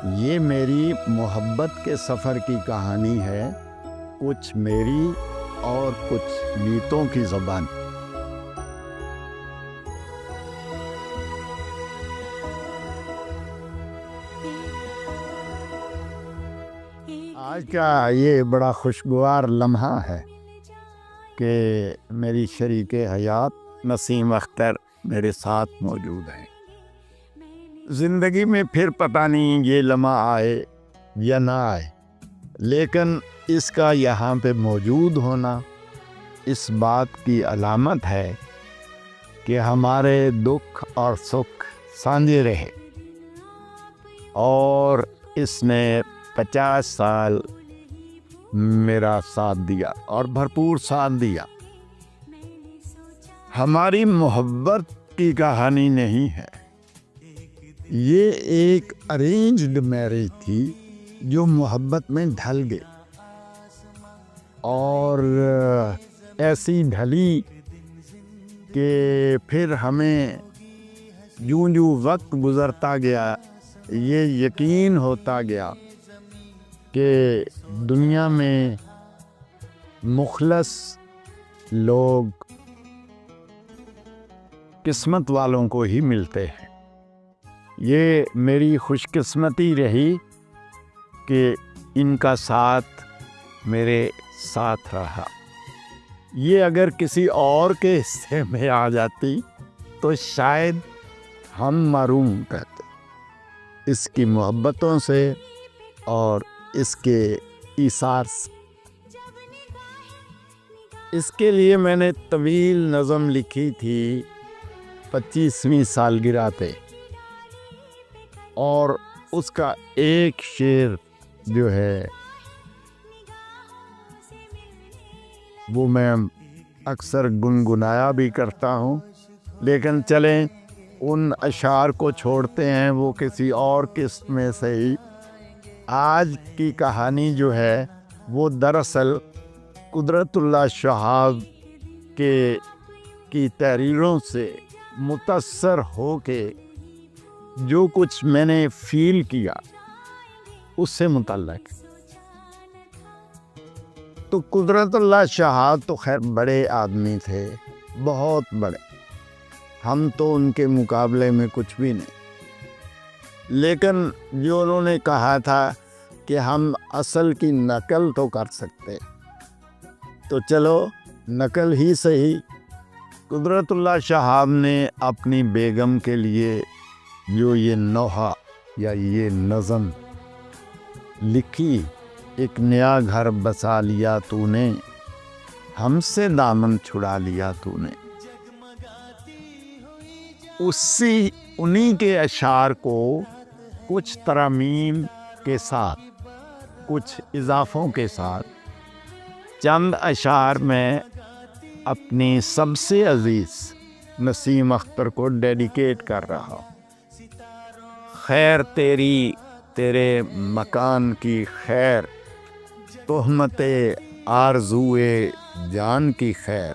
ये मेरी मोहब्बत के सफ़र की कहानी है, कुछ मेरी और कुछ गीतों की ज़बान। आज का ये बड़ा खुशगवार लम्हा है कि मेरी शरीके हयात नसीम अख्तर मेरे साथ मौजूद हैं। ज़िंदगी में फिर पता नहीं ये लम्हा आए या ना आए, लेकिन इसका यहाँ पे मौजूद होना इस बात की अलामत है कि हमारे दुख और सुख साझे रहे। और इसने 50 साल मेरा साथ दिया और भरपूर साथ दिया। हमारी मोहब्बत की कहानी नहीं है, ये एक अरेंज्ड मैरिज थी जो मोहब्बत में ढल गई और ऐसी ढली कि फिर हमें यूं वक्त गुज़रता गया ये यकीन होता गया कि दुनिया में मुखलस लोग किस्मत वालों को ही मिलते हैं। ये मेरी खुशकिस्मती रही कि इनका साथ मेरे साथ रहा। ये अगर किसी और के हिस्से में आ जाती तो शायद हम महरूम रहते इसकी मोहब्बतों से और इसके ईसार से। इसके लिए मैंने तवील नज़म लिखी थी 25वीं सालगिरह पे, और उसका एक शेर जो है वो मैं अक्सर गुनगुनाया भी करता हूँ, लेकिन चलें उन अशार को छोड़ते हैं, वो किसी और किस्त में से ही। आज की कहानी जो है वो दरअसल कुदरतुल्लाह शहाब की तहरीरों से मुतासर होके जो कुछ मैंने फील किया उससे मुतल्लक। तो कुदरतुल्लाह शहाब तो खैर बड़े आदमी थे, बहुत बड़े, हम तो उनके मुकाबले में कुछ भी नहीं। लेकिन जो उन्होंने कहा था कि हम असल की नकल तो कर सकते, तो चलो नकल ही सही। कुदरतुल्लाह शहाब ने अपनी बेगम के लिए जो ये नोहा या ये नज़म लिखी, एक नया घर बसा लिया तूने, हमसे दामन छुड़ा लिया तूने, उन्हीं के अशार को कुछ तरमीम के साथ, कुछ इजाफों के साथ चंद अशार में अपनी सबसे अजीज़ नसीम अख्तर को डेडिकेट कर रहा हूँ। खैर तेरी तेरे मकान की खैर, तोहमते आरज़ूए जान की खैर,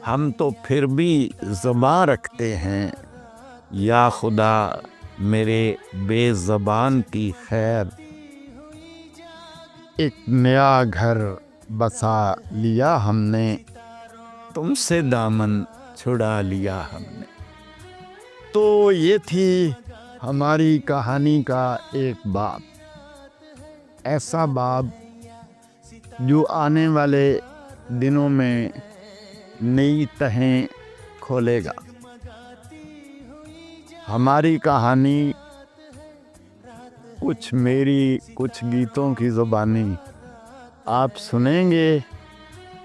हम तो फिर भी ज़बान रखते हैं, या खुदा मेरे बेज़बान की खैर। एक नया घर बसा लिया हमने, तुमसे दामन छुड़ा लिया हमने। तो ये थी हमारी कहानी का एक बाब, ऐसा बाब जो आने वाले दिनों में नई तहें खोलेगा। हमारी कहानी कुछ मेरी कुछ गीतों की ज़ुबानी आप सुनेंगे,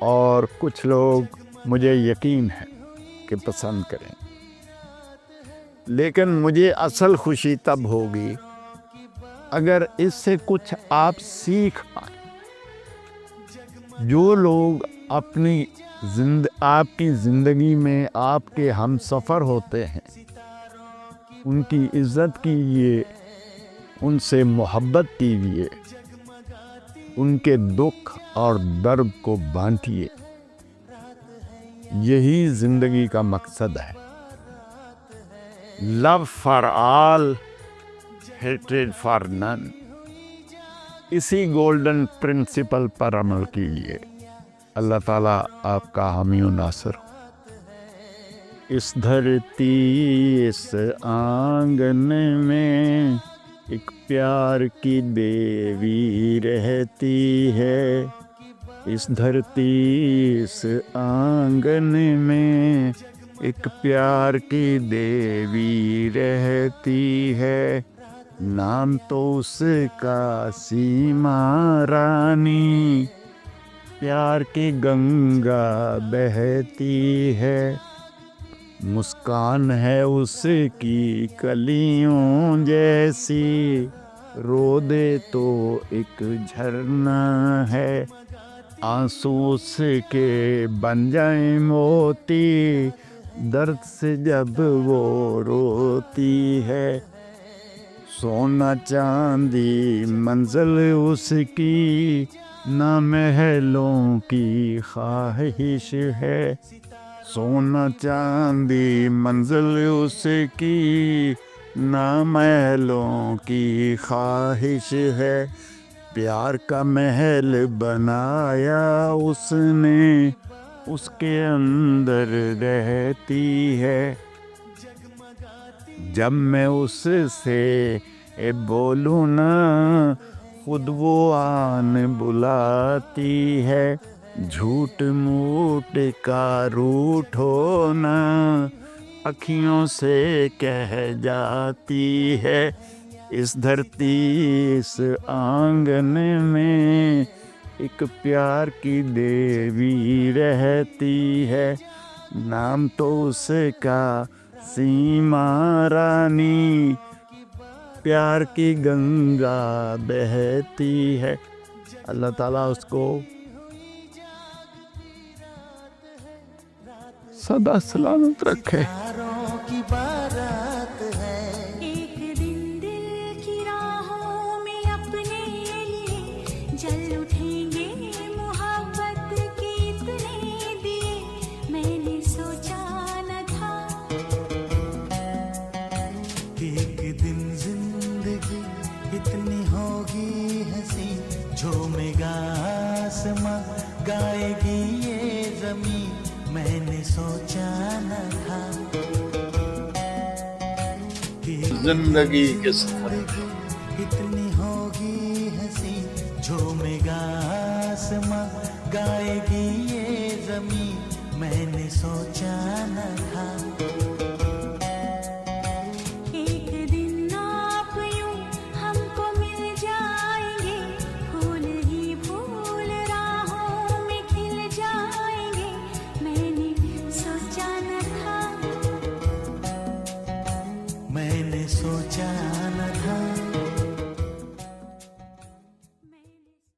और कुछ लोग मुझे यकीन है कि पसंद करें। लेकिन मुझे असल खुशी तब होगी अगर इससे कुछ आप सीख पाएं। जो लोग आपकी ज़िंदगी में आपके हमसफ़र होते हैं, उनकी इज़्ज़त कीजिए, उनसे मोहब्बत कीजिए, उनके दुख और दर्द को बांटिए। यही ज़िंदगी का मकसद है। Love for all, hatred for none। इसी गोल्डन प्रिंसिपल पर अमल कीजिए। अल्लाह ताला आपका हामी व नासिर हो। इस धरती इस आंगन में एक प्यार की देवी रहती है। इस धरती इस आंगन में एक प्यार की देवी रहती है। नाम तो उसका सीमा रानी, प्यार की गंगा बहती है। मुस्कान है उसकी कलियों जैसी, रो दे तो एक झरना है। आंसू उसके बन जाए मोती, दर्द से जब वो रोती है। सोना चांदी मंजिल उसकी, ना महलों की ख्वाहिश है। सोना चांदी मंजिल उसकी, ना महलों की ख्वाहिश है। प्यार का महल बनाया उसने, उसके अंदर रहती है। जब मैं उससे बोलूँ ना, खुद वो आन बुलाती है। झूठ मूठ का रूठ होना, अखियों से कह जाती है। इस धरती इस आंगन में एक प्यार की देवी रहती है। नाम तो उसका सीमा रानी, प्यार की गंगा बहती है। अल्लाह ताला उसको सदा सलामत रखे। की बारात है। एक दिन दिल की राहों में अपने लिए जल उठेंगे। मोहब्बत के इतने दिए मैंने सोचा न था। एक दिन जिंदगी इतनी होगी हंसी, झूमेगा आसमां गाएगी ये जमीन, मैंने सोचा न था। जिंदगी के सफर इतनी होगी हंसी, झूमेगा आसमां गाएगी ये जमीन, मैंने सोचा न था। एक दिन आप यूं हमको मिल जाएंगे, फूल ही फूल राहों में खिल जाएंगे, मैंने सोचा न था। मैंने सोचा न था।